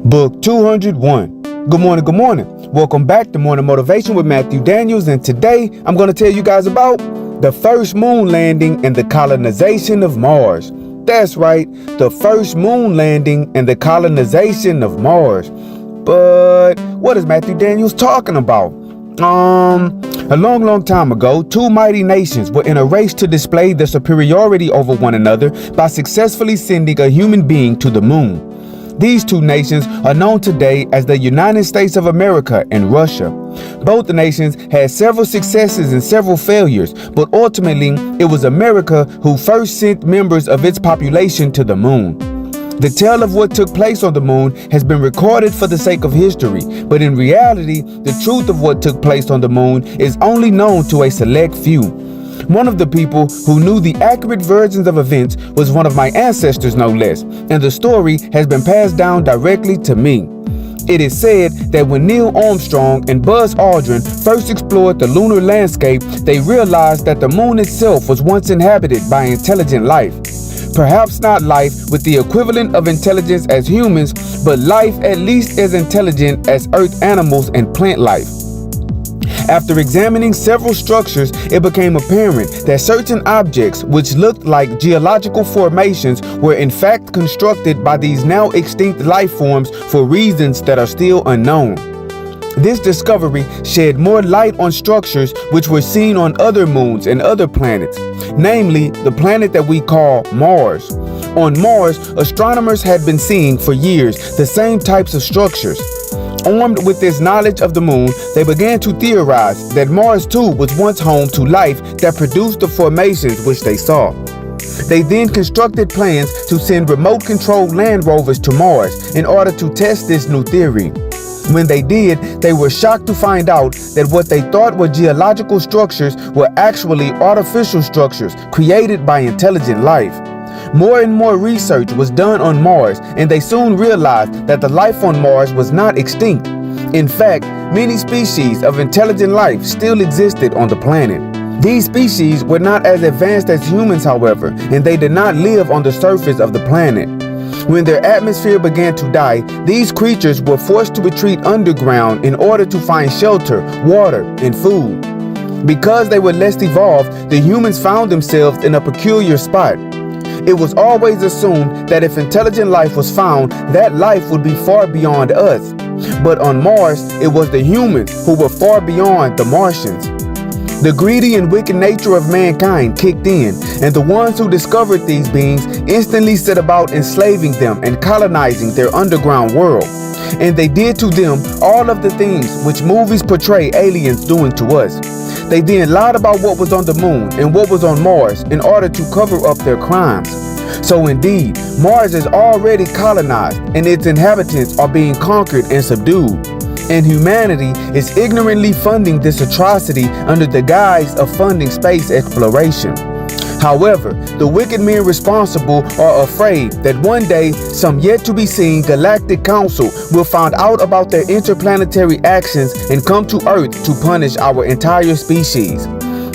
Book 201. Good morning, good morning. Welcome back to Morning Motivation with Matthew Daniels, and today I'm going to tell you guys about the first moon landing and the colonization of Mars. That's right, the first moon landing and the colonization of Mars. But what is Matthew Daniels talking about? A long time ago, two mighty nations were in a race to display their superiority over one another by successfully sending a human being to the moon. These two nations are known today as the United States of America and Russia. Both nations had several successes and several failures, but ultimately it was America who first sent members of its population to the moon. The tale of what took place on the moon has been recorded for the sake of history, but in reality, the truth of what took place on the moon is only known to a select few. One of the people who knew the accurate versions of events was one of my ancestors, no less, and the story has been passed down directly to me. It is said that when Neil Armstrong and Buzz Aldrin first explored the lunar landscape, they realized that the moon itself was once inhabited by intelligent life. Perhaps not life with the equivalent of intelligence as humans, but life at least as intelligent as earth animals and plant life. After examining several structures, it became apparent that certain objects which looked like geological formations were in fact constructed by these now extinct life forms for reasons that are still unknown. This discovery shed more light on structures which were seen on other moons and other planets, namely the planet that we call Mars. On Mars, astronomers had been seeing for years the same types of structures. Armed with this knowledge of the moon, they began to theorize that Mars too was once home to life that produced the formations which they saw. They then constructed plans to send remote-controlled land rovers to Mars in order to test this new theory. When they did, they were shocked to find out that what they thought were geological structures were actually artificial structures created by intelligent life. More and more research was done on Mars, and they soon realized that the life on Mars was not extinct. In fact, many species of intelligent life still existed on the planet. These species were not as advanced as humans, however, and they did not live on the surface of the planet. When their atmosphere began to die, these creatures were forced to retreat underground in order to find shelter, water, and food. Because they were less evolved, the humans found themselves in a peculiar spot. It was always assumed that if intelligent life was found, that life would be far beyond us. But on Mars, it was the humans who were far beyond the Martians. The greedy and wicked nature of mankind kicked in, and the ones who discovered these beings instantly set about enslaving them and colonizing their underground world. And they did to them all of the things which movies portray aliens doing to us. They then lied about what was on the moon and what was on Mars in order to cover up their crimes. So indeed, Mars is already colonized and its inhabitants are being conquered and subdued. And humanity is ignorantly funding this atrocity under the guise of funding space exploration. However, the wicked men responsible are afraid that one day some yet-to-be-seen galactic council will find out about their interplanetary actions and come to Earth to punish our entire species.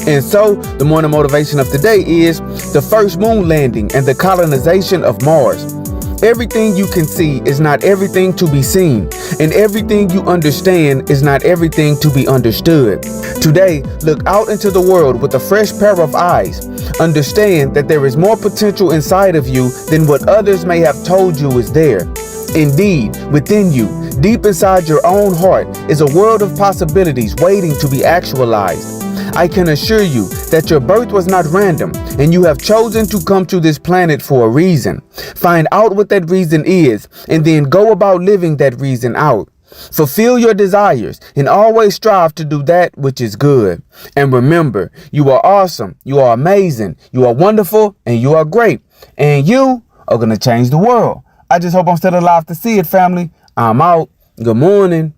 And so, the morning motivation of today is the first moon landing and the colonization of Mars. Everything you can see is not everything to be seen, and everything you understand is not everything to be understood. Today, look out into the world with a fresh pair of eyes. Understand that there is more potential inside of you than what others may have told you is there. Indeed, within you, deep inside your own heart, is a world of possibilities waiting to be actualized. I can assure you that your birth was not random, and you have chosen to come to this planet for a reason. Find out what that reason is, and then go about living that reason out. Fulfill your desires and always strive to do that which is good. And remember, you are awesome, you are amazing, you are wonderful, and you are great. And you are going to change the world. I just hope I'm still alive to see it, family. I'm out. Good morning.